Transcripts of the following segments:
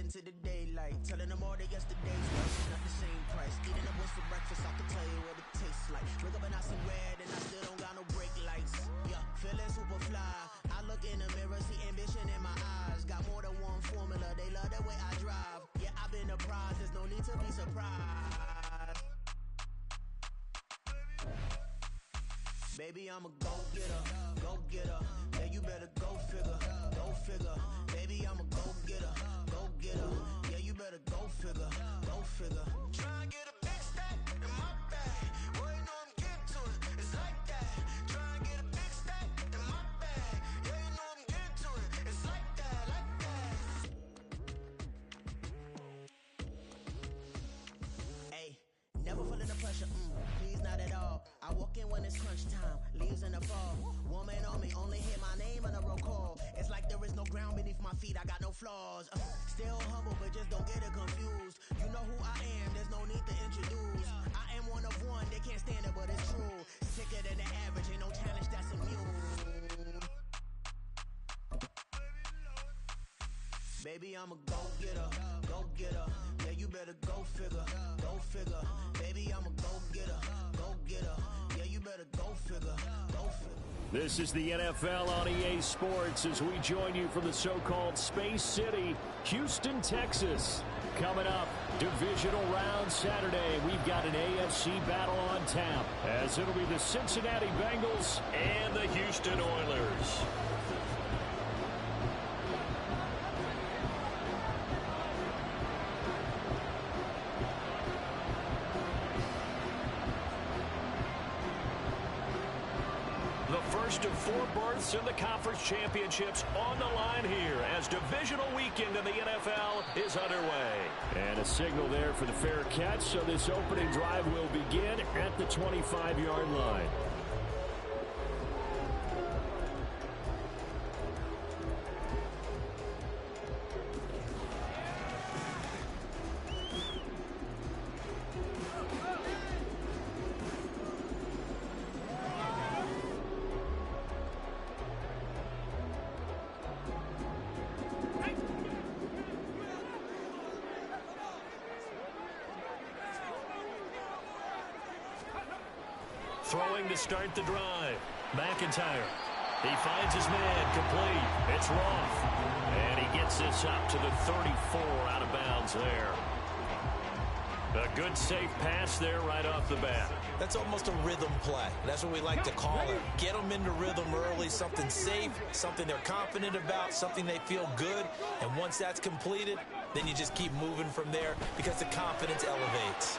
into the daylight. Telling them all that yesterday's was not the same price. Eating up what's for breakfast, I can tell you what it tastes like. Wake up and I see red and I still don't got no brake lights. Yeah, feeling super fly. I look in the mirror, see ambition in my eyes. Got more than one formula, they love the way I drive. Yeah, I've been a prize, there's no need to be surprised. Baby, I'm a go-getter, go-getter. Yeah, you better go figure, go figure. Baby, I'm a go-getter, go-getter. Yeah, you better go figure, go figure. Try and get a big stack in my bag. Boy, you know I'm getting to it, it's like that. Try and get a big stack in my bag. Yeah, you know I'm getting to it, it's like that, like that. Hey, never feeling the pressure, please not at all. I walk in when it's crunch time, leaves in the fall. Woman on me, only hear my name on a roll call. It's like there is no ground beneath my feet, I got no flaws. Still humble, but just don't get it confused. You know who I am, there's no need to introduce. I am one of one, they can't stand it, but it's true. Sicker than the average, ain't no challenge that's immune. Baby, I'm a go-getter, go-getter. Yeah, you better go figure, go figure. Baby, I'm a go-getter, go-getter. Yeah, you better go figure, go figure. This is the NFL on EA Sports as we join you from the so-called Space City, Houston, Texas. Coming up, divisional round Saturday. We've got an AFC battle on tap as it'll be the Cincinnati Bengals and the Houston Oilers. First of four berths in the conference championships on the line here as divisional weekend in the NFL is underway. And a signal there for the fair catch, so this opening drive will begin at the 25-yard line. Throwing to start the drive. McIntyre. He finds his man complete. It's Roth. And he gets this up to the 34 out of bounds there. A good safe pass there right off the bat. That's almost a rhythm play. That's what we like to call it. Get them into rhythm early, something safe, something they're confident about, something they feel good. And once that's completed, then you just keep moving from there because the confidence elevates.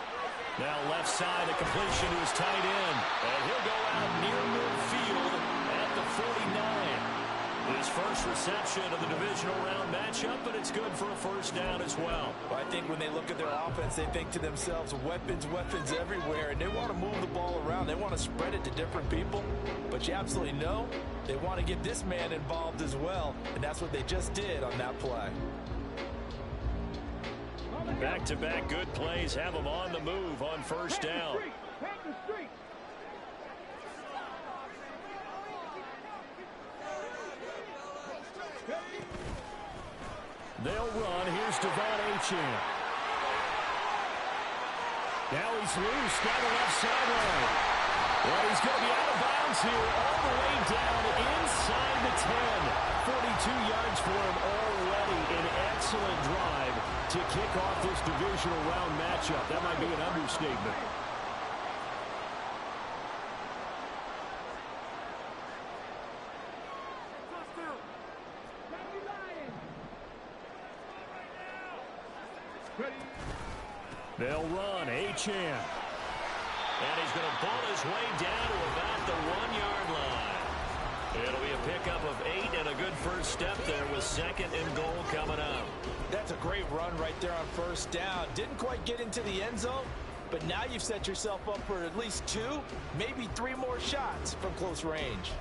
Now left side, a completion to his tight end. And he'll go out near midfield at the 49. His first reception of the divisional round matchup, but it's good for a first down as well. I think when they look at their offense, they think to themselves, weapons, weapons everywhere, and they want to move the ball around. They want to spread it to different people, but you absolutely know they want to get this man involved as well, and that's what they just did on that play. Back-to-back good plays have them on the move on first down. They'll run. Here's Devon Achane. Now he's loose down the left sideline. Well, he's going to be out of bounds here all the way down inside the 10. 42 yards for him already. An excellent drive to kick off this divisional round matchup. That might be an understatement. They'll run. Achane. And he's going to pull his way down to about the 1-yard line. It'll be a pickup of 8 and a good first step there with second and goal coming up. That's a great run right there on first down. Didn't quite get into the end zone, but now you've set yourself up for at least 2, maybe 3 more shots from close range.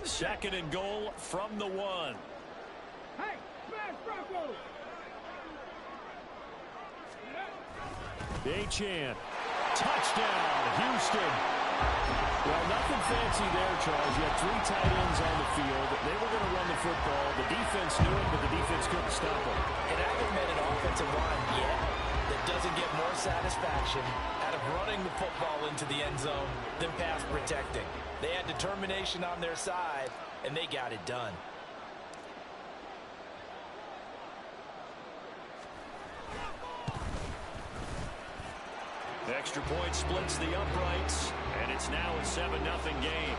Second and goal from the 1. Hey, smash Broncos! Achane. Touchdown, Houston. Well, nothing fancy there, Charles. You had 3 tight ends on the field. They were going to run the football. The defense knew it, but the defense couldn't stop them. And I haven't met an offensive line yet that doesn't get more satisfaction out of running the football into the end zone than pass protecting. They had determination on their side, and they got it done. Extra point splits the uprights, and it's now a 7-0 game.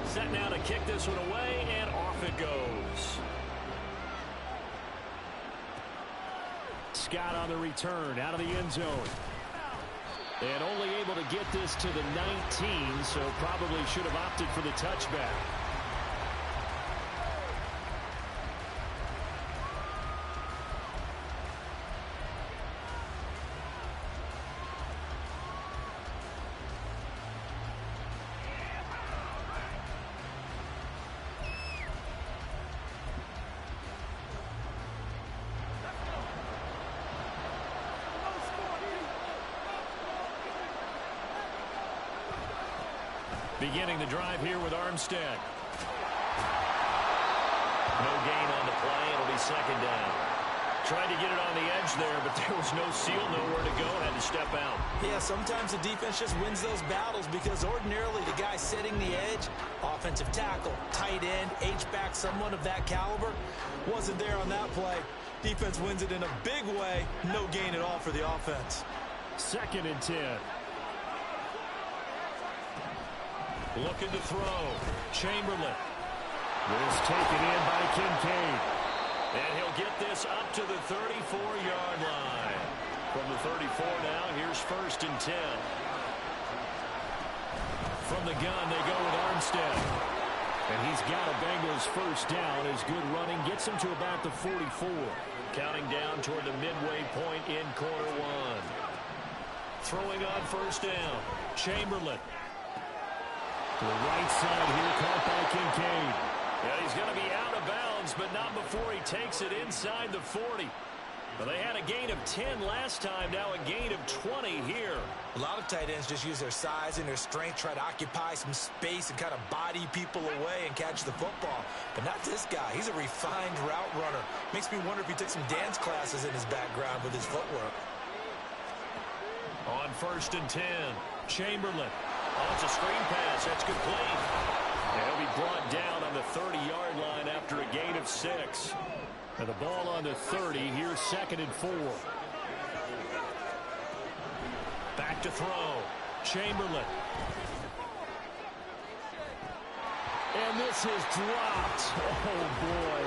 Set now to kick this one away, and off it goes. Scott on the return, out of the end zone. And only able to get this to the 19, so probably should have opted for the touchback. Beginning the drive here with Armstead. No gain on the play. It'll be second down. Tried to get it on the edge there, but there was no seal, nowhere to go. Had to step out. Yeah, sometimes the defense just wins those battles because ordinarily the guy setting the edge, offensive tackle, tight end, H-back, someone of that caliber, wasn't there on that play. Defense wins it in a big way. No gain at all for the offense. 2nd and 10. Looking to throw. Chamberlain. This taken in by Kincaid. And he'll get this up to the 34-yard line. From the 34 now, here's 1st and 10. From the gun, they go with Armstead. And he's got a Bengals first down. His good running gets him to about the 44. Counting down toward the midway point in quarter 1. Throwing on 1st down. Chamberlain. To the right side here, caught by Kincaid. Yeah, he's going to be out of bounds, but not before he takes it inside the 40. Well, they had a gain of 10 last time, now a gain of 20 here. A lot of tight ends just use their size and their strength, try to occupy some space and kind of body people away and catch the football. But not this guy. He's a refined route runner. Makes me wonder if he took some dance classes in his background with his footwork. On 1st and 10, Chamberlain. Oh, it's a screen pass. That's complete. And he'll be brought down on the 30-yard line after a gain of 6. And the ball on the 30. Here's 2nd and 4. Back to throw. Chamberlain. And this is dropped. Oh, boy.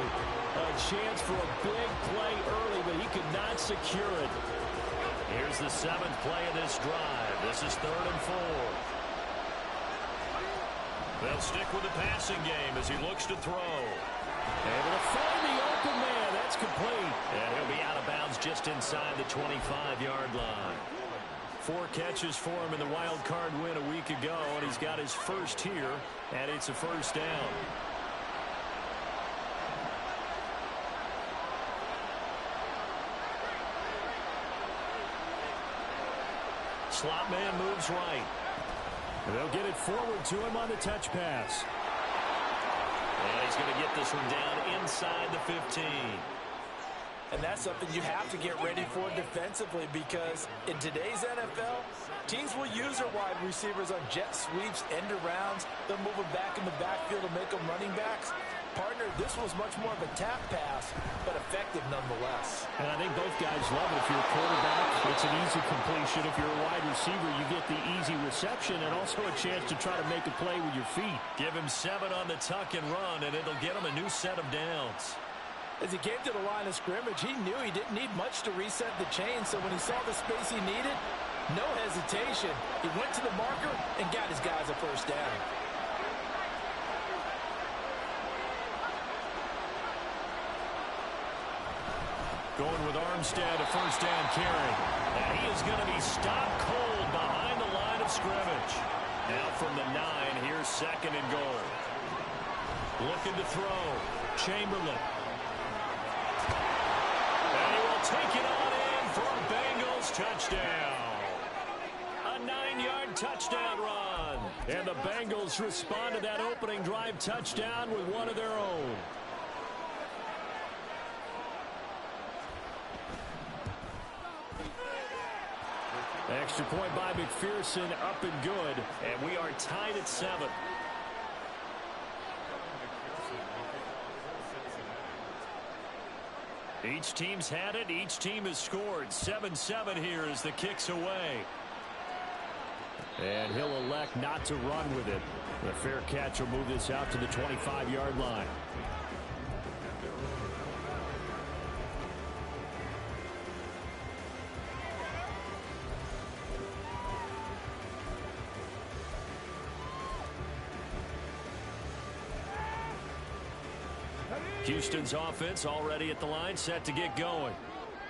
A chance for a big play early, but he could not secure it. Here's the 7th play of this drive. This is 3rd and 4. They'll stick with the passing game as he looks to throw. Able to find the open man. That's complete. And he'll be out of bounds just inside the 25-yard line. 4 catches for him in the wild card win a week ago, and he's got his first here, and it's a first down. Slot man moves right. They'll get it forward to him on the touch pass. And he's going to get this one down inside the 15. And that's something you have to get ready for defensively because in today's NFL, teams will use their wide receivers on jet sweeps, end arounds. They'll move them back in the backfield to make them running backs. Partner, this was much more of a tap pass, but effective nonetheless. And I think both guys love it. If you're a quarterback, it's an easy completion. If you're a wide receiver, you get the easy reception and also a chance to try to make a play with your feet. Give him 7 on the tuck and run, and it'll get him a new set of downs. As he came to the line of scrimmage, he knew he didn't need much to reset the chain, so when he saw the space he needed, no hesitation. He went to the marker and got his guys a first down. Going with Armstead, a first down carry. And he is going to be stopped cold behind the line of scrimmage. Now from the 9, here's 2nd and goal. Looking to throw. Chamberlain. And he will take it on in for a Bengals touchdown. A 9-yard touchdown run. And the Bengals respond to that opening drive touchdown with one of their own. Extra point by McPherson, up and good. And we are tied at 7. Each team's had it. Each team has scored. 7-7 here as the kick's away. And he'll elect not to run with it. The fair catch will move this out to the 25-yard line. Houston's offense already at the line, set to get going.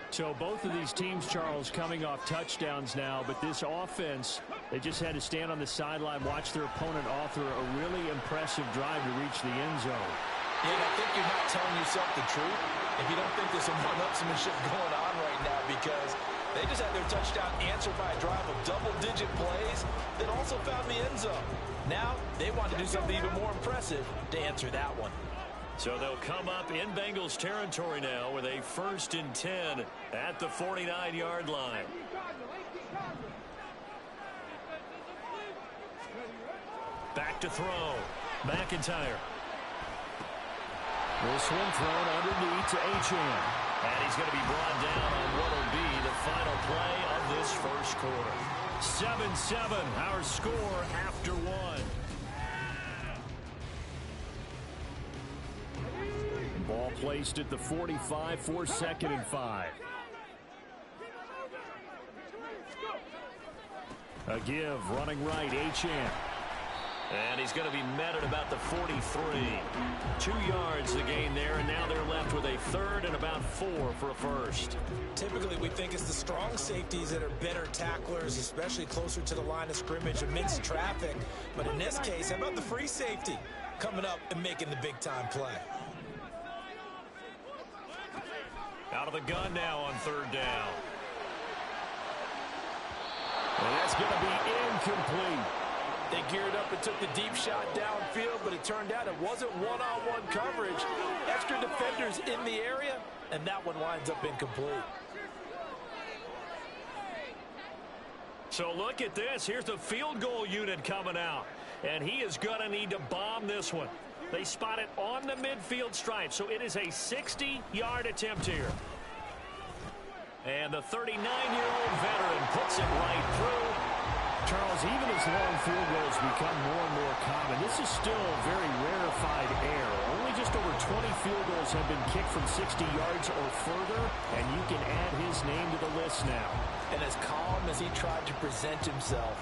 So both of these teams, Charles, coming off touchdowns now, but this offense, they just had to stand on the sideline, watch their opponent author a really impressive drive to reach the end zone. Yeah, I think you're not telling yourself the truth if you don't think there's some one-upsmanship going on right now, because they just had their touchdown answered by a drive of double-digit plays that also found the end zone. Now they want to do something even more impressive to answer that one. So they'll come up in Bengals territory now with a 1st and 10 at the 49-yard line. Back to throw. McIntyre. This one thrown underneath to Achane. And he's going to be brought down on what will be the final play of this first quarter. 7-7, our score after 1. Ball placed at the 45 for 2nd and 5. A give, running right, Achane. And he's going to be met at about the 43. 2 yards the gain there, and now they're left with a 3rd and about 4 for a first. Typically, we think it's the strong safeties that are better tacklers, especially closer to the line of scrimmage amidst traffic. But in this case, how about the free safety coming up and making the big-time play? Out of the gun now on 3rd down. And that's going to be incomplete. They geared up and took the deep shot downfield, but it turned out it wasn't one-on-one coverage. Extra defenders in the area, and that one winds up incomplete. So look at this. Here's the field goal unit coming out, and he is going to need to bomb this one. They spot it on the midfield stripe, so it is a 60-yard attempt here. And the 39-year-old veteran puts it right through. Charles, even as long field goals become more and more common, this is still a very rarefied air. Only just over 20 field goals have been kicked from 60 yards or further, and you can add his name to the list now. And as calm as he tried to present himself,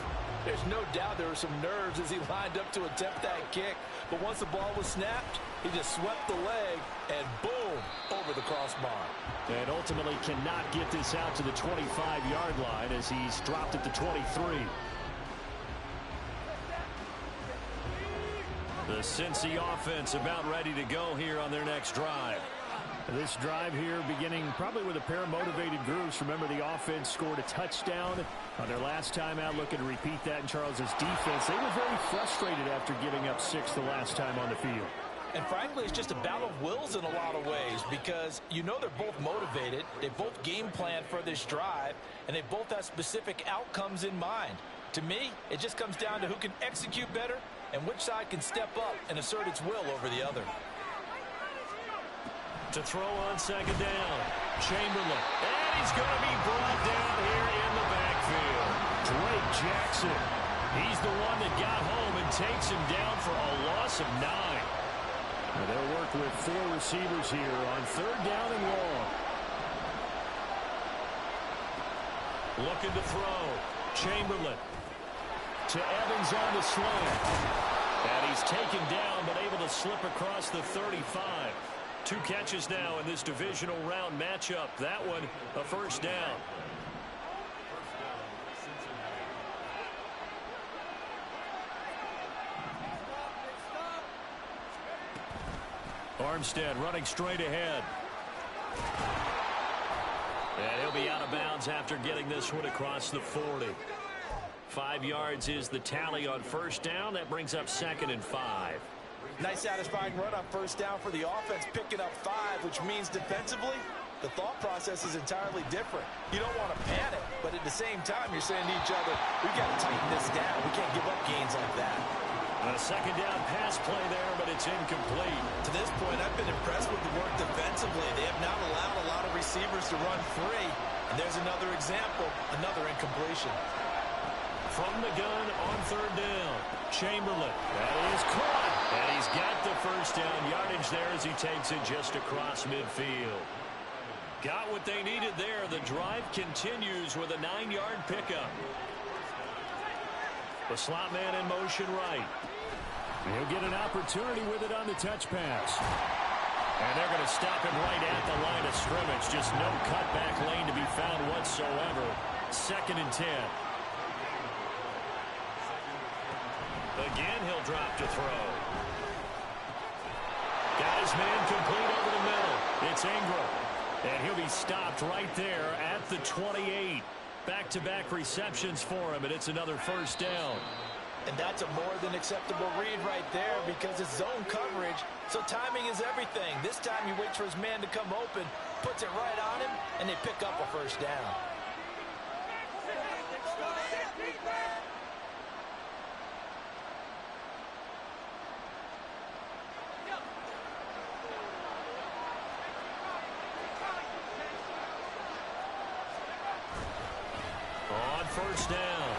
there's no doubt there were some nerves as he lined up to attempt that kick. But once the ball was snapped, he just swept the leg and boom, over the crossbar. And ultimately cannot get this out to the 25-yard line as he's dropped at the 23. The Cincy offense about ready to go here on their next drive. This drive here beginning probably with a pair of motivated groups. Remember, the offense scored a touchdown on their last time out, looking to repeat that in Charles's defense. They were very frustrated after giving up 6 the last time on the field. And frankly, it's just a battle of wills in a lot of ways, because you know they're both motivated, they both game plan for this drive, and they both have specific outcomes in mind. To me, it just comes down to who can execute better and which side can step up and assert its will over the other. To throw on 2nd down, Chamberlain. And he's going to be brought down here in the backfield. Drake Jackson. He's the one that got home and takes him down for a loss of 9. Now they'll work with 4 receivers here on 3rd down and long. Looking to throw. Chamberlain. To Evans on the slant. And he's taken down but able to slip across the 35. 2 catches now in this divisional round matchup. That one a 1st down. Armstead running straight ahead. And he'll be out of bounds after getting this one across the 40. 5 yards is the tally on first down. That brings up 2nd and 5. Nice satisfying run on first down for the offense, picking up 5, which means defensively, the thought process is entirely different. You don't want to panic, but at the same time, you're saying to each other, we've got to tighten this down. We can't give up gains like that. A 2nd down pass play there, but it's incomplete. To this point, I've been impressed with the work defensively. They have not allowed a lot of receivers to run free. And there's another example, another incompletion. From the gun on 3rd down, Chamberlain. That is caught. And he's got the first down yardage there as he takes it just across midfield. Got what they needed there. The drive continues with a 9-yard pickup. The slot man in motion right. He'll get an opportunity with it on the touch pass. And they're going to stop him right at the line of scrimmage. Just no cutback lane to be found whatsoever. 2nd and 10. Again, he'll drop to throw. Got his man complete over the middle. It's Ingram. And he'll be stopped right there at the 28. Back-to-back receptions for him, and it's another first down. And that's a more than acceptable read right there because it's zone coverage, so timing is everything. This time he waits for his man to come open, puts it right on him, and they pick up a first down. First down.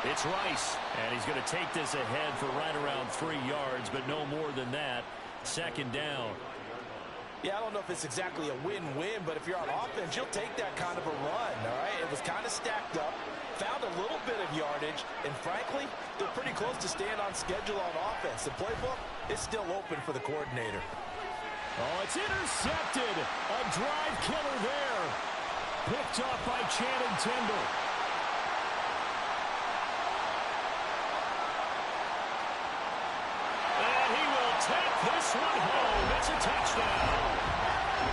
It's Rice, and he's going to take this ahead for right around 3 yards, but no more than that. 2nd down. Yeah, I don't know if it's exactly a win-win, but if you're on offense, you'll take that kind of a run, all right? It was kind of stacked up, found a little bit of yardage, and frankly, they're pretty close to staying on schedule on offense. The playbook is still open for the coordinator. Oh, it's intercepted. A drive killer there. Picked up by Channing Tindall. This one home. It's a touchdown.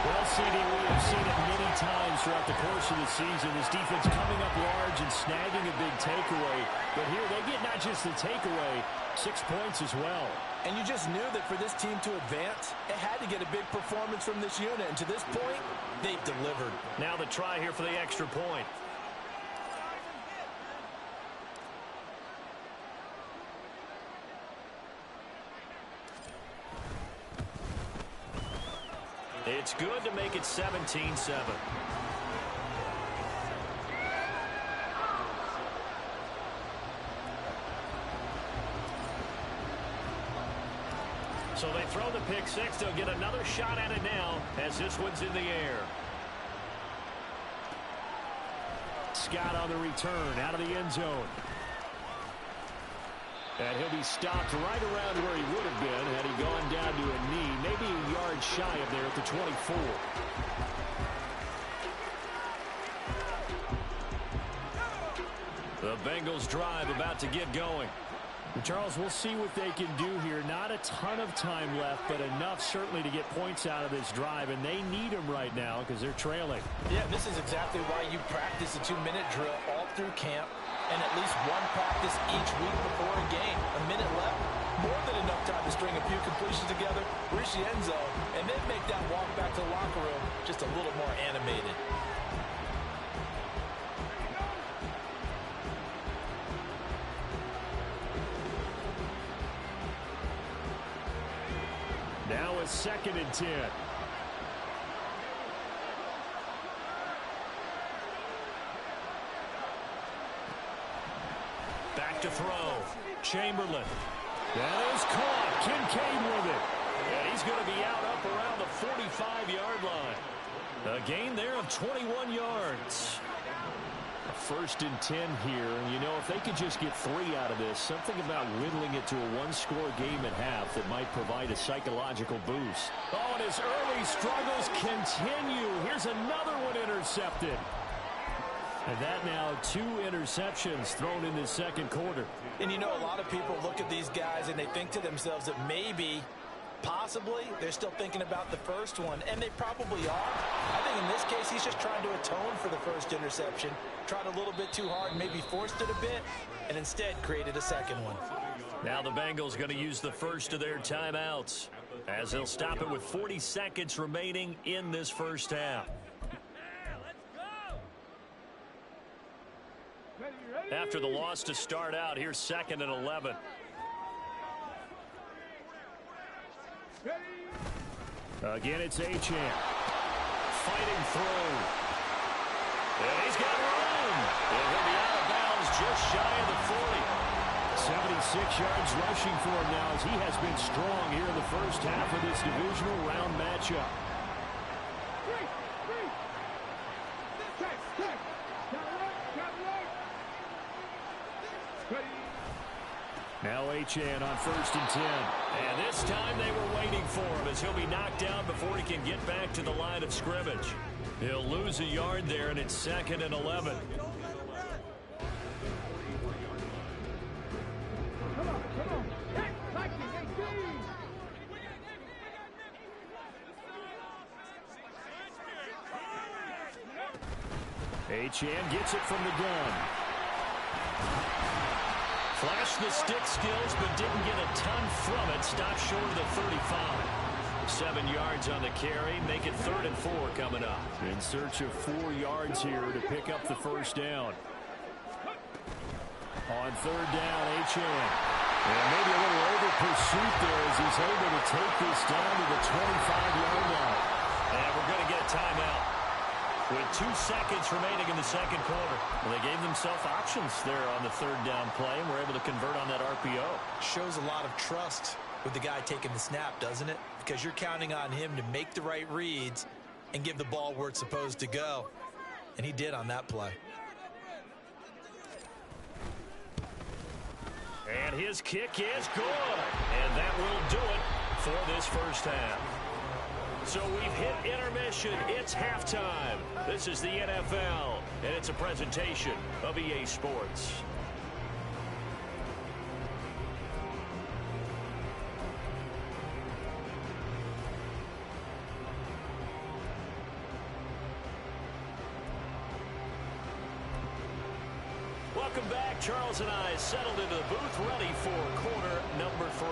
Well, CD, we have seen it many times throughout the course of the season. This defense coming up large and snagging a big takeaway. But here they get not just the takeaway, 6 points as well. And you just knew that for this team to advance, it had to get a big performance from this unit. And to this point, they've delivered. Now the try here for the extra point. It's good to make it 17-7. So they throw the pick six. They'll get another shot at it now as this one's in the air. Scott on the return out of the end zone. And he'll be stopped right around where he would have been had he gone down to a knee, maybe a yard shy of there at the 24. The Bengals drive about to get going. Charles, we'll see what they can do here. Not a ton of time left, but enough certainly to get points out of this drive, and they need them right now because they're trailing. Yeah, this is exactly why you practice a 2-minute drill all through camp and at least one practice each week before a game. A minute left, more than enough time to string a few completions together, reach the end zone, and then make that walk back to the locker room just a little more animated. Now a 2nd and 10. Back to throw. Chamberlain. That is caught. Kincaid with it. And he's going to be out up around the 45-yard line. A gain there of 21 yards. A 1st and 10 here. And, you know, if they could just get 3 out of this, something about whittling it to a one-score game at half that might provide a psychological boost. Oh, and his early struggles continue. Here's another one intercepted. And that now 2 interceptions thrown in the 2nd quarter. And you know, a lot of people look at these guys and they think to themselves that maybe Possibly. They're still thinking about the first one, and they probably are. I think in this case, he's just trying to atone for the first interception. Tried a little bit too hard, maybe forced it a bit, and instead created a second one. Now the Bengals going to use the first of their timeouts as they'll stop it with 40 seconds remaining in this first half. After the loss to start out, here's 2nd and 11. Again, it's Achane. Fighting through. And he's got room. And he'll be out of bounds just shy of the 40. 76 yards rushing for him now as he has been strong here in the first half of this divisional round matchup. Now Achane on 1st and 10. And this time they were waiting for him as he'll be knocked down before he can get back to the line of scrimmage. He'll lose a yard there, and it's 2nd and 11. Achane gets it from the gun. Flashed the stick skills, but didn't get a ton from it. Stopped short of the 35. 7 yards on the carry. Make it 3rd and 4 coming up. In search of 4 yards here to pick up the first down. On 3rd down, Achane. And maybe a little over pursuit there as he's able to take this down to the 25-yard line. And we're going to get a timeout with 2 seconds remaining in the second quarter. Well, they gave themselves options there on the 3rd down play and were able to convert on that RPO. Shows a lot of trust with the guy taking the snap, doesn't it? Because you're counting on him to make the right reads and give the ball where it's supposed to go. And he did on that play. And his kick is good. And that will do it for this first half. So we've hit intermission. It's halftime. This is the NFL, and it's a presentation of EA Sports. Welcome back. Charles and I settled into the booth, ready for quarter number 3.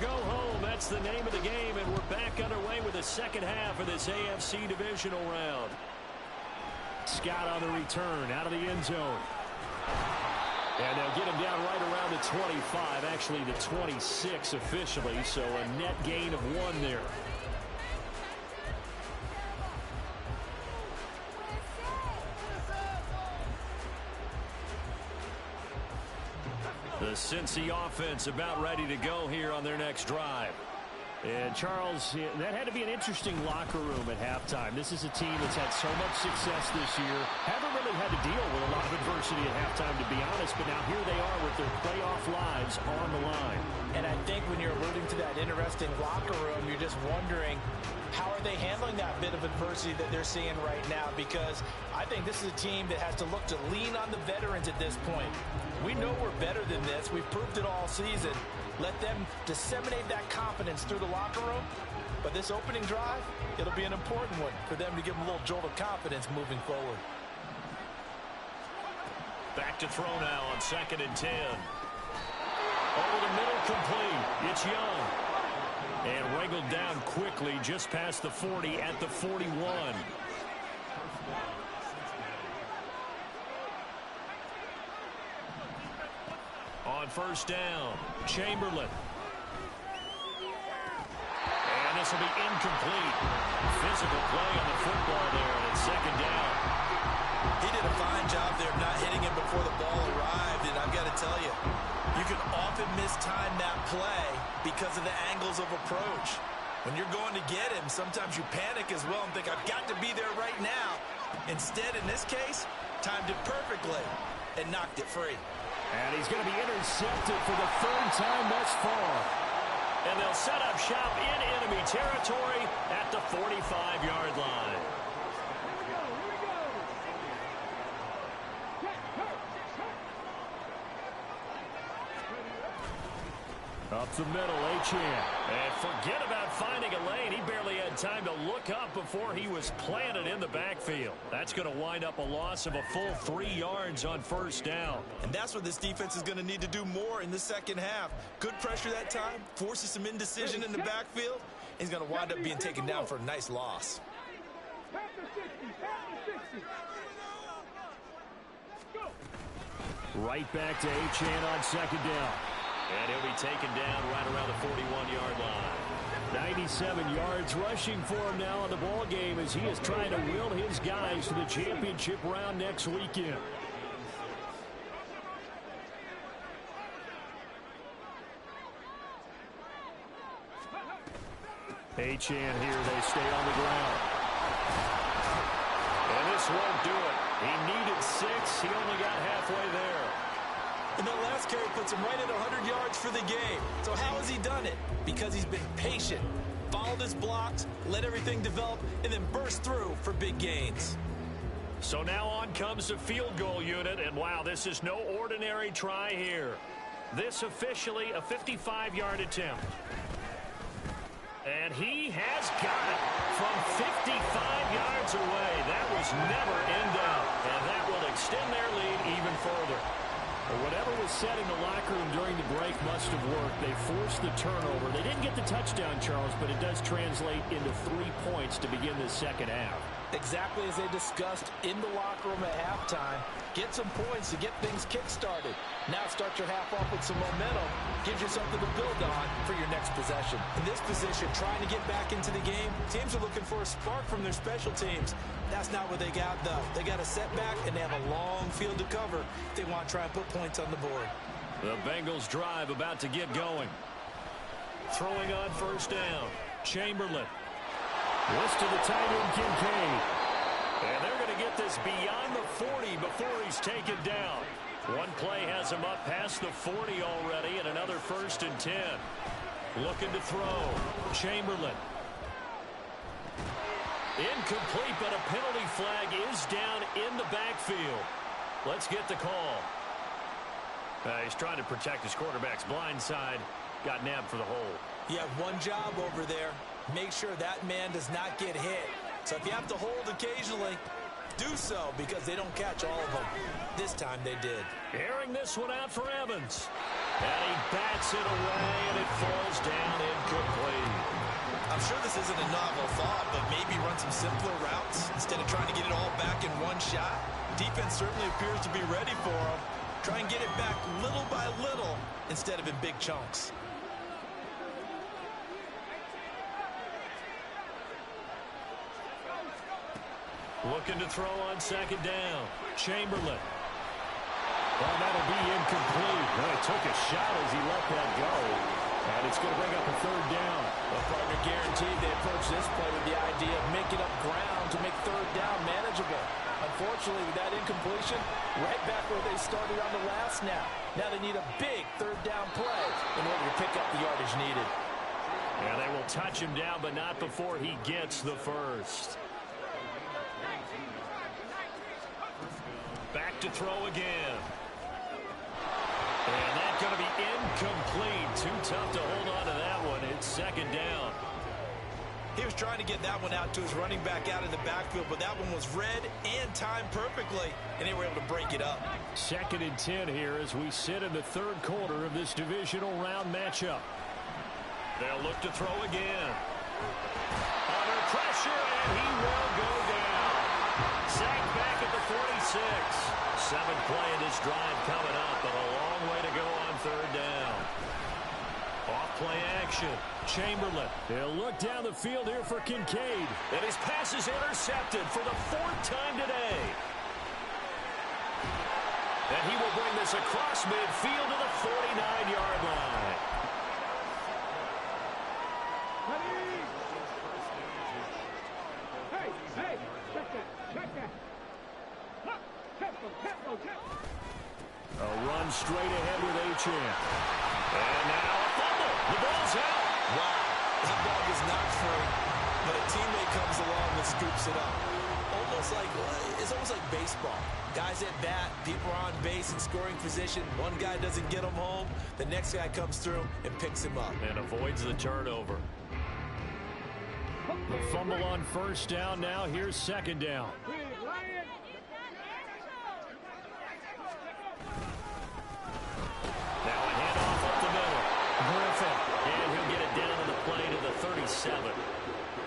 Go home. That's the name of the game, and we're back underway with the second half of this AFC divisional round. Scott on the return out of the end zone. And they'll get him down right around the 25, actually the 26 officially, so a net gain of 1 there. The Cincy offense about ready to go here on their next drive. And Charles, that had to be an interesting locker room at halftime. This is a team that's had so much success this year. Haven't really had to deal with a lot of adversity at halftime, to be honest. But now here they are with their playoff lives on the line. And I think when you're alluding to that interesting locker room, you're just wondering, how are they handling that bit of adversity that they're seeing right now? Because I think this is a team that has to look to lean on the veterans at this point. We know we're better than this. We've proved it all season. Let them disseminate that confidence through the locker room. But this opening drive, it'll be an important one for them to give them a little jolt of confidence moving forward. Back to throw now on 2nd and 10. Over the middle, complete. It's Young. And wriggled down quickly just past the 40 at the 41. On 1st down, Chamberlain. And this will be incomplete. Physical play on the football there, and it's 2nd down. He did a fine job there of not hitting him before the ball arrived, and I've got to tell you, you can often mistime that play because of the angles of approach. When you're going to get him, sometimes you panic as well and think, I've got to be there right now. Instead, in this case, timed it perfectly and knocked it free. And he's going to be intercepted for the 3rd time thus far. And they'll set up shop in enemy territory at the 45-yard line. Up the middle, Achane. And forget about finding a lane. He barely had time to look up before he was planted in the backfield. That's going to wind up a loss of a full 3 yards on first down. And that's what this defense is going to need to do more in the second half. Good pressure that time, forces some indecision in the backfield. He's going to wind up being taken down for a nice loss. Right back to Achane on second down. And he'll be taken down right around the 41-yard line. 97 yards rushing for him now in the ball game as he is trying to will his guys to the championship round next weekend. Achane here, they stay on the ground. And this won't do it. He needed 6. He only got halfway there. And that last carry puts him right at 100 yards for the game. So how has he done it? Because he's been patient, followed his blocks, let everything develop, and then burst through for big gains. So now on comes the field goal unit, and wow, this is no ordinary try here. This officially a 55-yard attempt. And he has got it from 55 yards away. That was never in doubt, and that will extend their lead even further. Whatever was said in the locker room during the break must have worked. They forced the turnover. They didn't get the touchdown, Charles, but it does translate into 3 points to begin the second half. Exactly as they discussed in the locker room at halftime. Get some points to get things kick-started. Now start your half off with some momentum. Gives you something to build on for your next possession. In this position, trying to get back into the game, teams are looking for a spark from their special teams. That's not what they got, though. They got a setback, and they have a long field to cover if they want to try and put points on the board. The Bengals drive about to get going. Throwing on first down. Chamberlain. List to the tight end, Kincaid. And they're going to get this beyond the 40 before he's taken down. One play has him up past the 40 already, and another 1st and 10. Looking to throw. Chamberlain. Incomplete, but a penalty flag is down in the backfield. Let's get the call. He's trying to protect his quarterback's blind side. Got nabbed for the hold. You have one job over there. Make sure that man does not get hit. So if you have to hold occasionally, do so because they don't catch all of them. This time they did. Airing this one out for Evans. And he bats it away, and it falls down incomplete. I'm sure this isn't a novel thought, but maybe run some simpler routes instead of trying to get it all back in one shot. Defense certainly appears to be ready for him. Try and get it back little by little instead of in big chunks. Looking to throw on second down. Chamberlain. Well, that'll be incomplete. Well, he took a shot as he let that go. And it's going to bring up a 3rd down. Well, partner, guaranteed they approach this play with the idea of making up ground to make 3rd down manageable. Unfortunately, with that incompletion, right back where they started on the last snap. Now they need a big 3rd down play in order to pick up the yardage needed. Yeah, they will touch him down, but not before he gets the first. Back to throw again. And that's going to be incomplete. Too tough to hold on to that one. It's 2nd down. He was trying to get that one out to his running back out of the backfield, but that one was read and timed perfectly, and they were able to break it up. 2nd and 10 here as we sit in the 3rd quarter of this divisional round matchup. They'll look to throw again. Under pressure, and he will go down. Sacked back at the 46. 7th play in this drive coming up, but a long way to go on 3rd down. Off play action. Chamberlain. They'll look down the field here for Kincaid. And his pass is intercepted for the 4th time today. And he will bring this across midfield to the 49-yard line. Hey, check that. Tempo. A run straight ahead with Achane. And now a fumble. The ball's out. Wow, that ball is not free, but a teammate comes along and scoops it up. almost like baseball. Guys at bat, people are on base in scoring position. One guy doesn't get them home. The next guy comes through and picks him up. And avoids the turnover. The fumble on first down now. Here's second down. Now a handoff up the middle. Griffin. And he'll get it down on the play to the 37.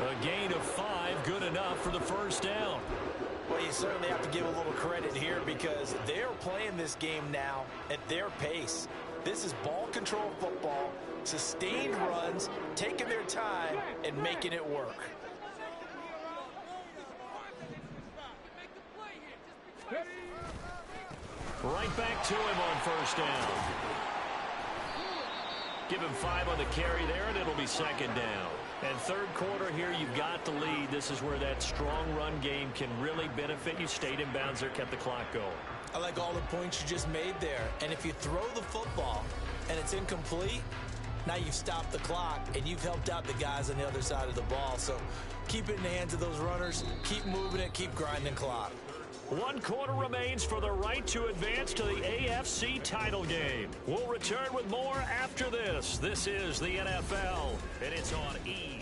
A gain of 5, good enough for the first down. Well, you certainly have to give a little credit here because they're playing this game now at their pace. This is ball control football, sustained runs, taking their time, and making it work. Right back to him on first down. Give him 5 on the carry there, and it'll be second down. And third quarter here, you've got the lead. This is where that strong run game can really benefit you. Stayed in bounds there, kept the clock going. I like all the points you just made there. And if you throw the football and it's incomplete, now you've stopped the clock and you've helped out the guys on the other side of the ball. So keep it in the hands of those runners. Keep moving it. Keep grinding clock. 1 quarter remains for the right to advance to the AFC title game. We'll return with more after this. This is the NFL, and it's on E.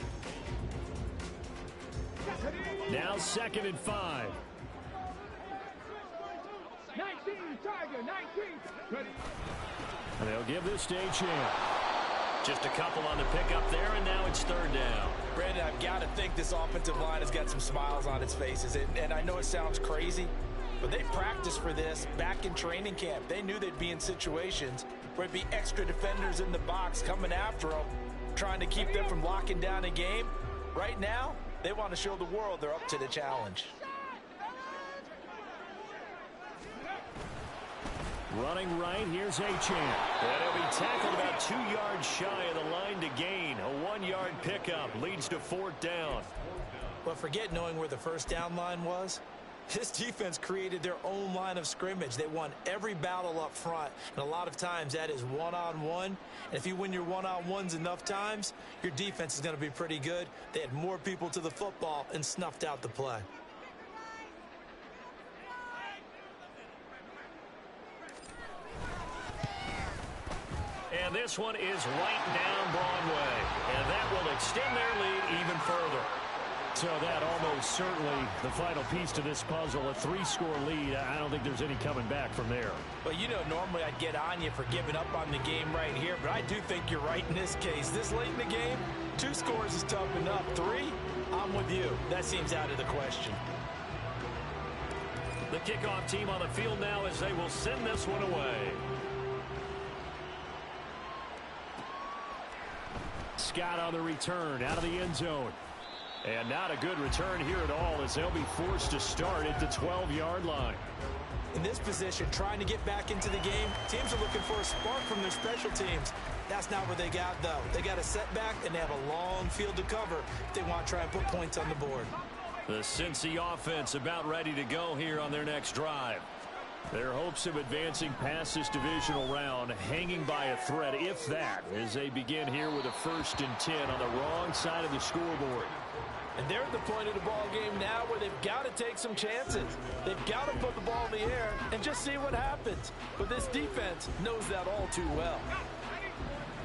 Now 2nd and 5. 19, Tiger, 19. Ready. And they'll give this to a chance. Just a couple on the pickup there, and now it's third down. Brandon, I've got to think this offensive line has got some smiles on its faces. And I know it sounds crazy, but they practiced for this back in training camp. They knew they'd be in situations where it'd be extra defenders in the box coming after them, trying to keep them from locking down a game. Right now, they want to show the world they're up to the challenge. Running right, here's Achane. And he'll be tackled about 2 yards shy of the line to gain. A 1-yard pickup leads to 4th down. But forget knowing where the first down line was. This defense created their own line of scrimmage. They won every battle up front, and a lot of times that is one-on-one. And if you win your one-on-ones enough times, your defense is going to be pretty good. They had more people to the football and snuffed out the play. And this one is right down Broadway. And that will extend their lead even further. So that almost certainly the final piece to this puzzle, a 3-score lead. I don't think there's any coming back from there. Well, you know, normally I'd get on you for giving up on the game right here, but I do think you're right in this case. This late in the game, 2 scores is tough enough. 3, I'm with you. That seems out of the question. The kickoff team on the field now as they will send this one away. Scott on the return out of the end zone. And not a good return here at all as they'll be forced to start at the 12-yard line. In this position, trying to get back into the game, teams are looking for a spark from their special teams. That's not what they got, though. They got a setback, and they have a long field to cover if they want to try and put points on the board. The Cincy offense about ready to go here on their next drive. Their hopes of advancing past this divisional round hanging by a thread, if that, as they begin here with a 1st and 10 on the wrong side of the scoreboard. And they're at the point of the ball game now where they've got to take some chances. They've got to put the ball in the air and just see what happens. But this defense knows that all too well.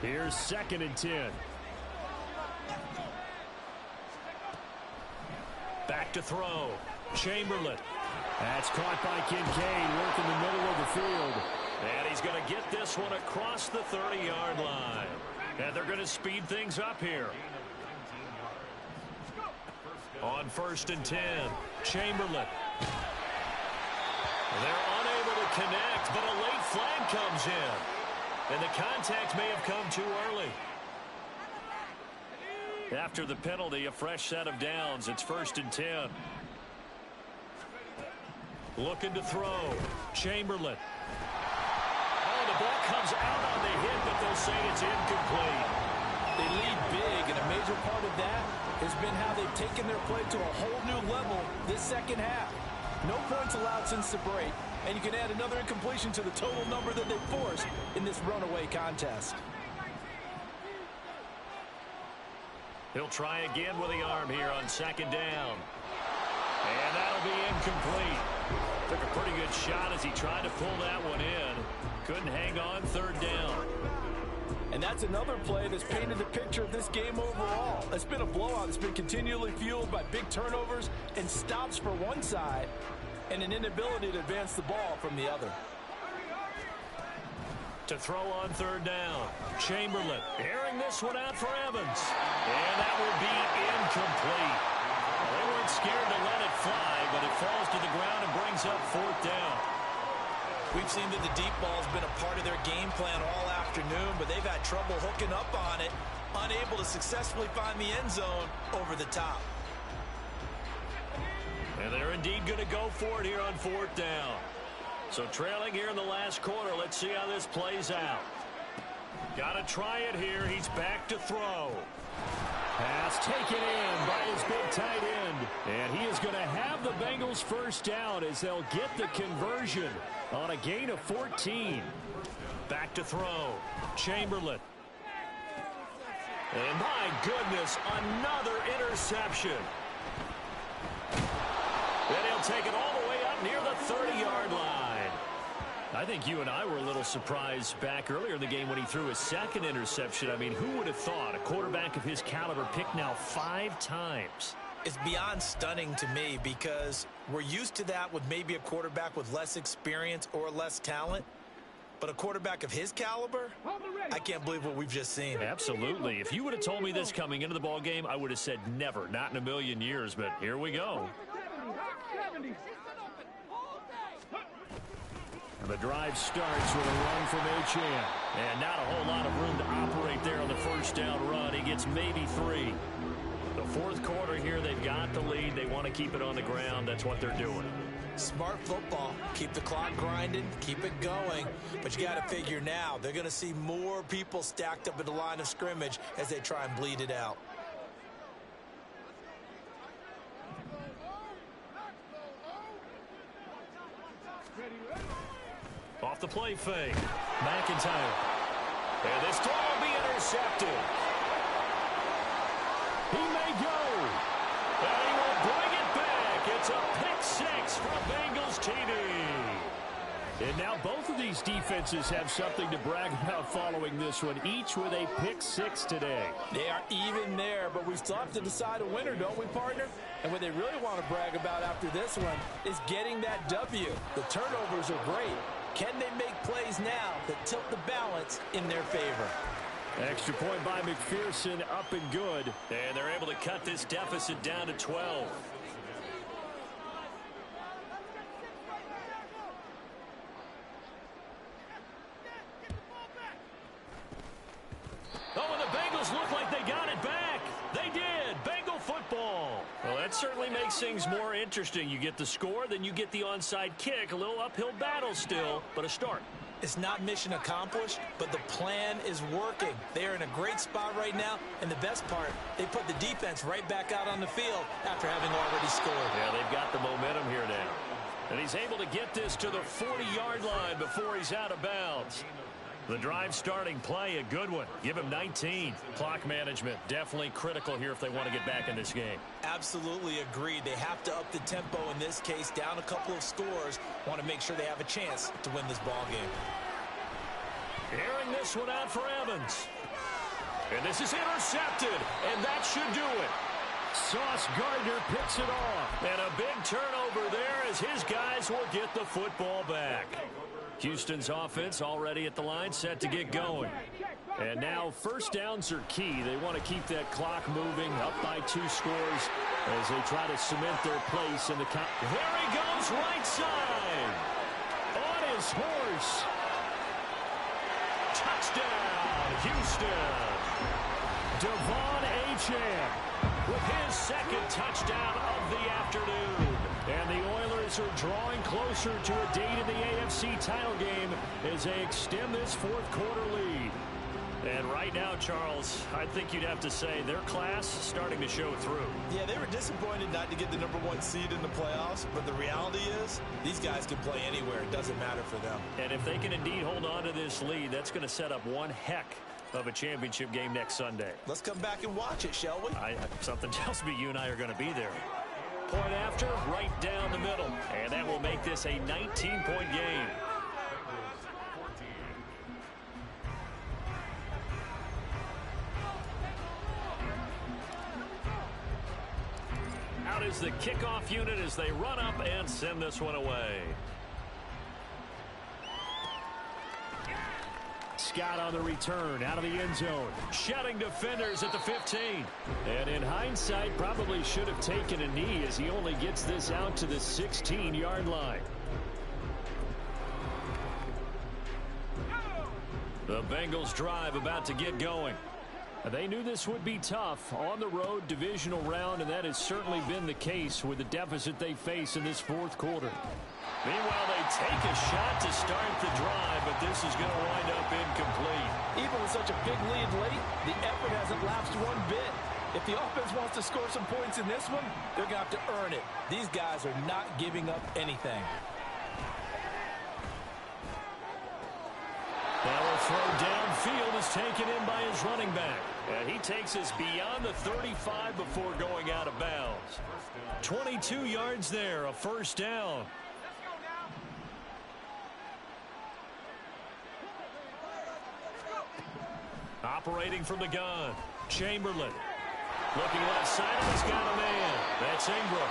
Here's 2nd and 10. Back to throw. Chamberlain. That's caught by Kincaid, working the middle of the field. And he's going to get this one across the 30-yard line. And they're going to speed things up here. On 1st and 10, Chamberlain. They're unable to connect, but a late flag comes in. And the contact may have come too early. After the penalty, a fresh set of downs. It's 1st and 10. Looking to throw. Chamberlain. Oh, the ball comes out on the hit, but they'll say it's incomplete. They lead big, and a major part of that has been how they've taken their play to a whole new level this second half. No points allowed since the break, and you can add another incompletion to the total number that they forced in this runaway contest. He'll try again with the arm here on 2nd down. And that'll be incomplete. Took a pretty good shot as he tried to pull that one in. Couldn't hang on third down. And that's another play that's painted the picture of this game overall. It's been a blowout. It's been continually fueled by big turnovers and stops for one side and an inability to advance the ball from the other. To throw on third down, Chamberlain airing this one out for Evans. And that will be incomplete. Well, they weren't scared to let it fly, but it falls to the ground and brings up fourth down. We've seen that the deep ball has been a part of their game plan all afternoon, but they've had trouble hooking up on it, unable to successfully find the end zone over the top. And they're indeed going to go for it here on fourth down. So trailing here in the last quarter, let's see how this plays out. Got to try it here. He's back to throw. Pass taken in by his big tight end. And he is going to have the Bengals first down as they'll get the conversion on a gain of 14. Back to throw. Chamberlain. And my goodness, another interception. Then he'll take it all the way up near the 30-yard line. I think you and I were a little surprised back earlier in the game when he threw his second interception. I mean, who would have thought a quarterback of his caliber picked now 5 times? It's beyond stunning to me because we're used to that with maybe a quarterback with less experience or less talent. But a quarterback of his caliber, I can't believe what we've just seen. Absolutely. If you would have told me this coming into the ball game, I would have said never, not in a million years. But here we go. The drive starts with a run from Achane. And not a whole lot of room to operate there on the first down run. He gets maybe 3. The fourth quarter here, they've got the lead. They want to keep it on the ground. That's what they're doing. Smart football. Keep the clock grinding. Keep it going. But you got to figure now, they're going to see more people stacked up at the line of scrimmage as they try and bleed it out. Off the play fake. McIntyre. And this throw will be intercepted. He may go. And he will bring it back. It's a pick 6 from Bengals TD. And now both of these defenses have something to brag about following this one, each with a pick 6 today. They are even there, but we still have to decide a winner, don't we, partner? And what they really want to brag about after this one is getting that W. The turnovers are great. Can they make plays now that tilt the balance in their favor? Extra point by McPherson, up and good. And they're able to cut this deficit down to 12. Oh, and the Bengals look like they got it back. They did. Bengal football. Well, that certainly makes things more interesting. You get the score, then you get the onside kick. A little uphill battle still, but a start. It's not mission accomplished, but the plan is working. They are in a great spot right now, and the best part, they put the defense right back out on the field after having already scored. Yeah, they've got the momentum here now. And he's able to get this to the 40-yard line before he's out of bounds. The drive starting play, a good one. Give him 19. Clock management, definitely critical here if they want to get back in this game. Absolutely agreed. They have to up the tempo in this case, down a couple of scores. Want to make sure they have a chance to win this ball game. Airing this one out for Evans. And this is intercepted, and that should do it. Sauce Gardner picks it off. And a big turnover there as his guys will get the football back. Houston's offense already at the line, set to get going. And now first downs are key. They want to keep that clock moving, up by 2 scores as they try to cement their place in the count. There he goes, right side. On his horse. Touchdown, Houston. Devon Achane with his second touchdown of the afternoon. And the Oilers are drawing closer to a date in the AFC title game as they extend this fourth quarter lead. And right now, Charles, I think you'd have to say their class starting to show through. Yeah, they were disappointed not to get the #1 seed in the playoffs, but the reality is these guys can play anywhere. It doesn't matter for them. And if they can indeed hold on to this lead, that's going to set up one heck of a championship game next Sunday. Let's come back and watch it, shall we? Something tells me you and I are going to be there. point after, right down the middle. And that will make this a 19-point game. Out is the kickoff unit as they run up and send this one away. Scott on the return, out of the end zone. Shouting defenders at the 15. And in hindsight, probably should have taken a knee as he only gets this out to the 16-yard line. The Bengals drive about to get going. They knew this would be tough on the road divisional round, and that has certainly been the case with the deficit they face in this fourth quarter. Meanwhile, they take a shot to start the drive, but this is going to wind up incomplete. Even with such a big lead late, the effort hasn't lapsed one bit. If the offense wants to score some points in this one, they're going to have to earn it. These guys are not giving up anything. Now a throw downfield is taken in by his running back. And he takes us beyond the 35 before going out of bounds. 22 yards there, a first down. Operating from the gun, Chamberlain. Looking left side, and he's got a man. That's Ingram.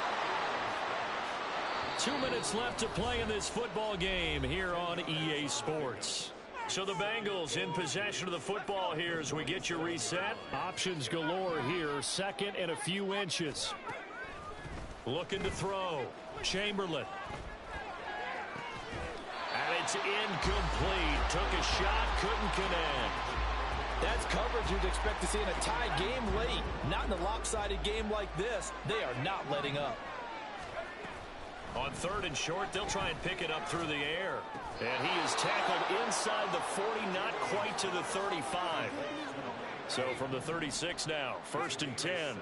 2 minutes left to play in this football game here on EA Sports. So the Bengals in possession of the football here as we get your reset. Options galore here, second and a few inches. Looking to throw, Chamberlain. And it's incomplete. Took a shot, couldn't connect. That's coverage you'd expect to see in a tie game late. Not in a lopsided game like this. They are not letting up. On third and short, they'll try and pick it up through the air. And he is tackled inside the 40, not quite to the 35. So from the 36 now, first and 10.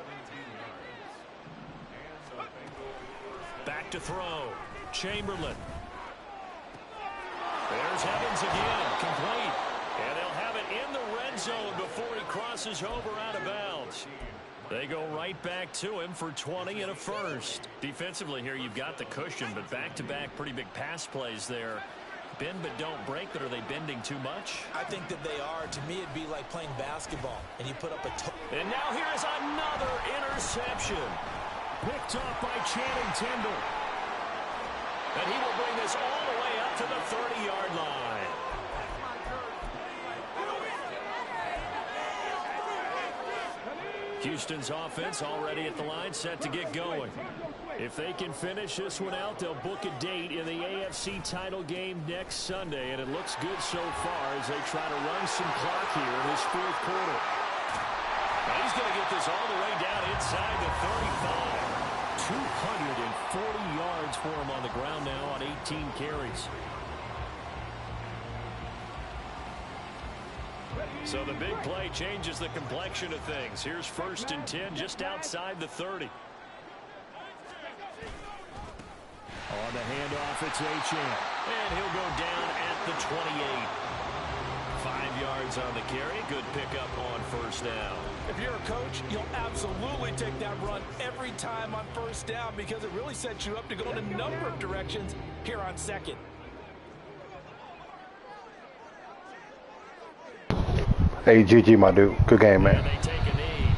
Back to throw, Chamberlain. There's Evans again, complete. And they'll have it in the red zone before he crosses over out of bounds. They go right back to him for 20 and a first. Defensively here, you've got the cushion, but back-to-back pretty big pass plays there. Bend but don't break, but are they bending too much? I think that they are. To me, it'd be like playing basketball, and you put up a And now here's another interception. Picked off by Channing Tindall. And he will bring this all the way up to the 30-yard line. Houston's offense already at the line, set to get going. If they can finish this one out, they'll book a date in the AFC title game next Sunday, and it looks good so far as they try to run some clock here in this fourth quarter. Now he's going to get this all the way down inside the 35. 240 yards for him on the ground now on 18 carries. So the big play changes the complexion of things. Here's first and 10 just outside the 30. On the handoff, it's Achane. And he'll go down at the 28. 5 yards on the carry. Good pickup on first down. If you're a coach, you'll absolutely take that run every time on first down because it really sets you up to go in a number of directions here on second. Hey, GG, my dude. Good game, man. And they take a knee.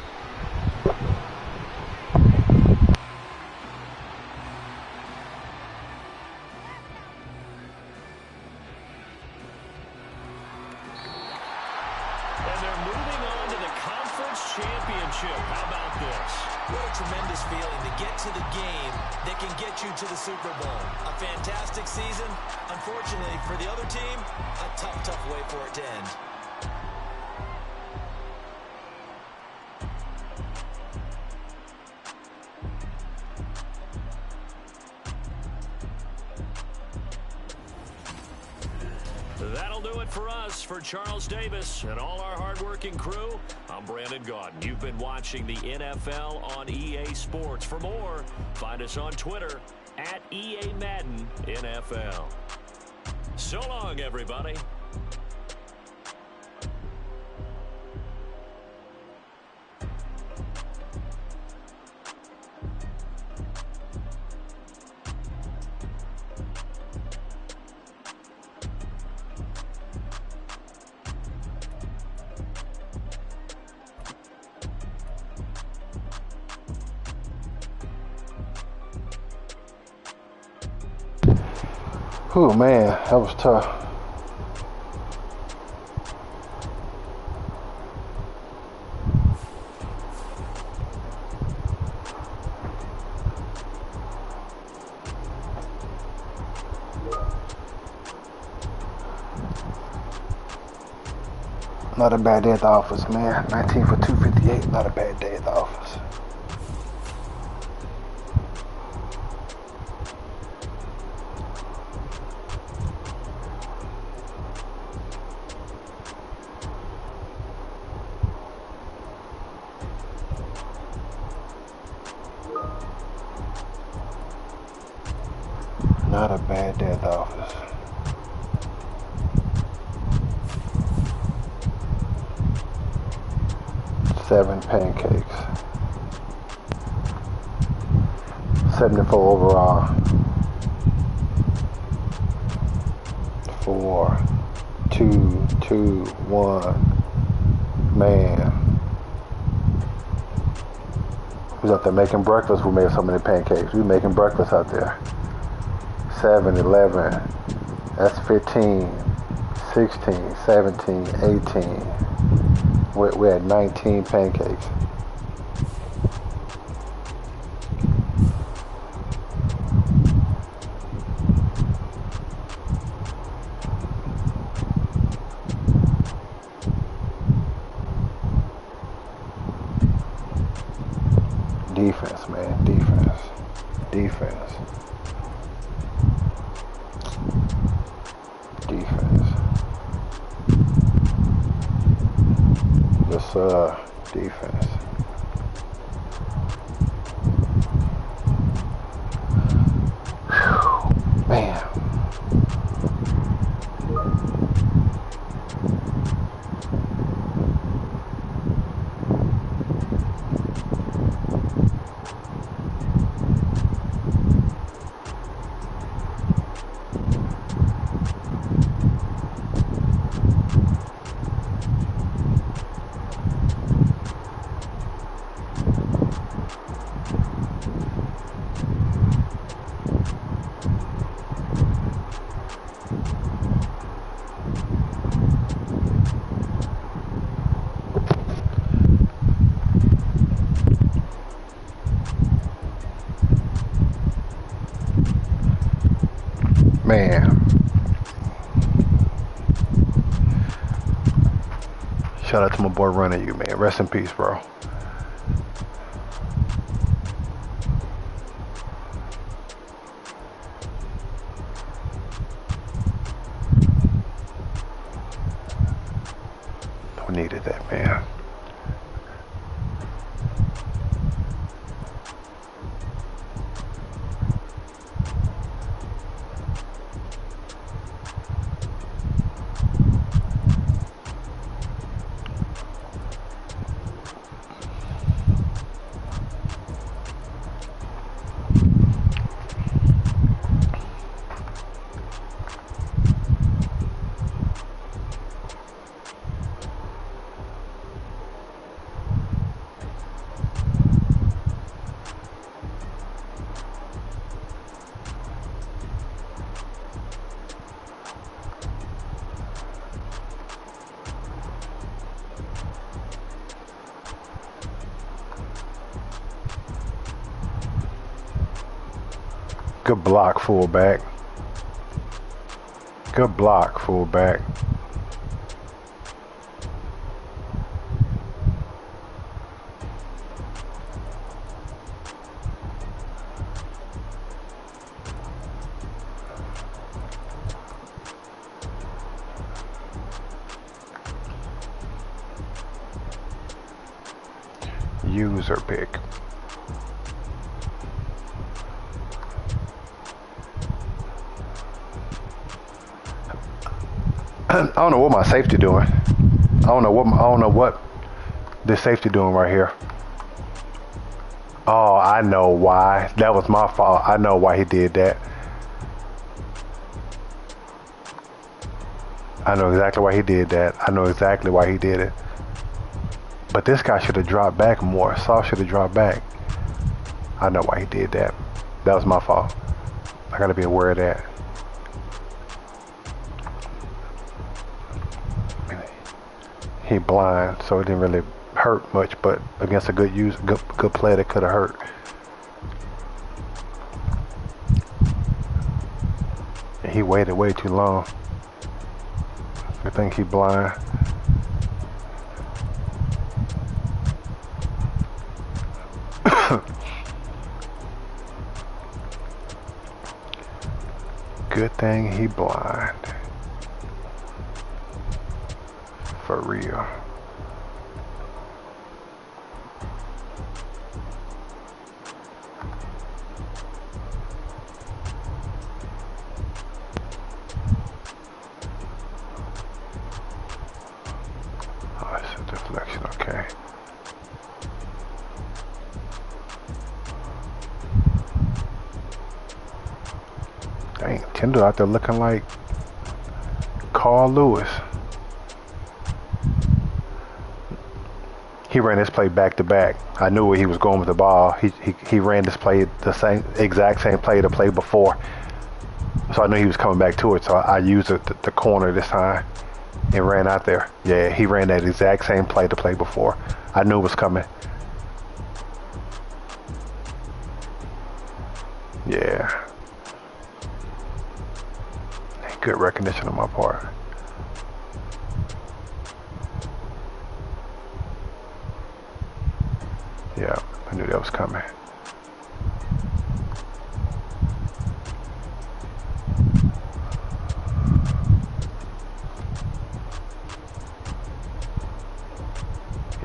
And they're moving on to the conference championship. How about this? What a tremendous feeling to get to the game that can get you to the Super Bowl. A fantastic season. Unfortunately, for the other team, a tough way for it to end. That'll do it for us. For Charles Davis and all our hardworking crew, I'm Brandon Gaudin. You've been watching the NFL on EA Sports. For more, find us on Twitter at EA Madden NFL. So long, everybody. Oh man, that was tough. Not a bad day at the office, man. 19 for 258. Not a bad day at the office. Not a bad day at the office. Seven pancakes. 74 overall. 4, 2, 2, 1. Man. We was out there making breakfast. We made so many pancakes. We making breakfast out there. 7, 11. That's 15, 16, 17, 18. We had 19 pancakes. Defense, man. Defense. Defense. Defense. Yes, sir. Defense. Whew. Man. Man. Shout out to my boy running you, man. Rest in peace, bro. We needed that, man. Good block, fullback. Good block, fullback. User pick. I don't know what my safety doing. I don't know what this safety doing right here. Oh, I know why. That was my fault. I know why he did that. I know exactly why he did that. I know exactly why he did it. But this guy should have dropped back more. Saul should have dropped back. I know why he did that. That was my fault. I gotta be aware of that. mean, he blind, so it didn't really hurt much, but against a good player, that could have hurt. And he waited way too long. I think he blind. Good thing he blind. For real. Oh, it's a deflection, okay. Dang, Kendall out there looking like Carl Lewis. He ran this play back to back. I knew where he was going with the ball. He ran this play, the exact same play the play before. So I knew he was coming back to it. So I used the corner this time and ran out there. Yeah, he ran that exact same play the play before. I knew it was coming. Yeah. Good recognition on my part. Yeah, I knew that was coming.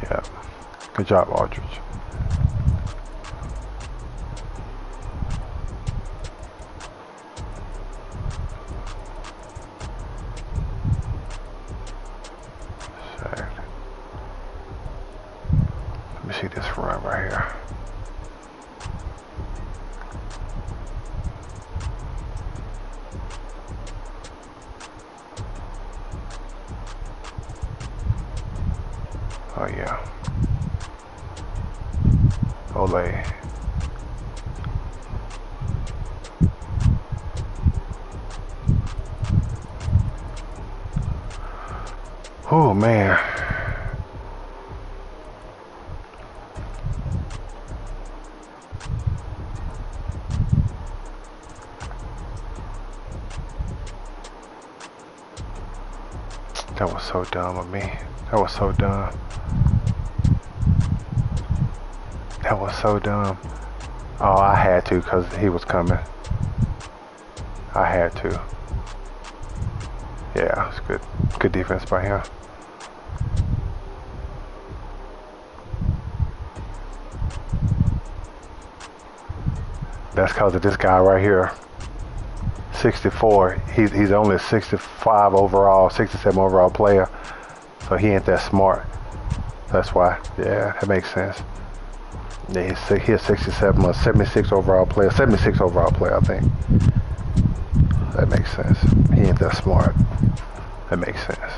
Yeah, good job, Aldridge. Let me see this run right here. Oh yeah. Ole. Oh man. That was so dumb of me. That was so dumb. That was so dumb. Oh, I had to because he was coming. I had to. Yeah, it's good. Good defense by him. That's because of this guy right here. 64. He's only a 65 overall, 67 overall player. So he ain't that smart. That's why. Yeah, that makes sense. Yeah, he's 67 or 76 overall player. 76 overall player, I think. That makes sense. He ain't that smart. That makes sense.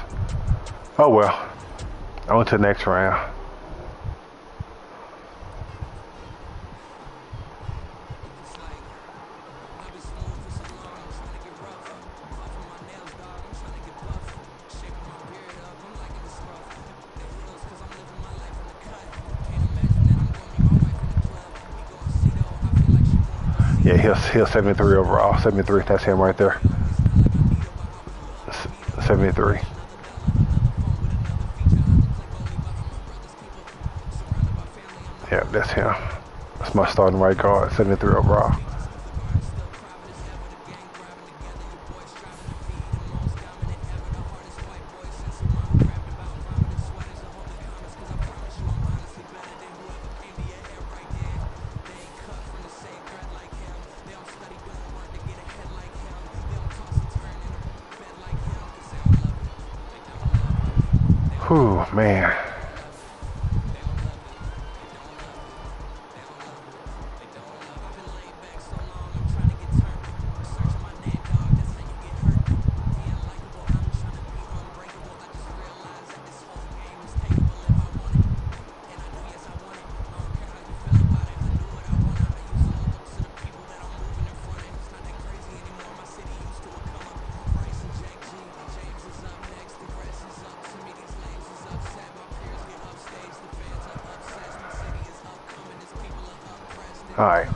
Oh well. On to the next round. Yeah, he's 73 overall. 73, that's him right there. 73. Yeah, that's him. That's my starting right guard, 73 overall. Whew, man. All right.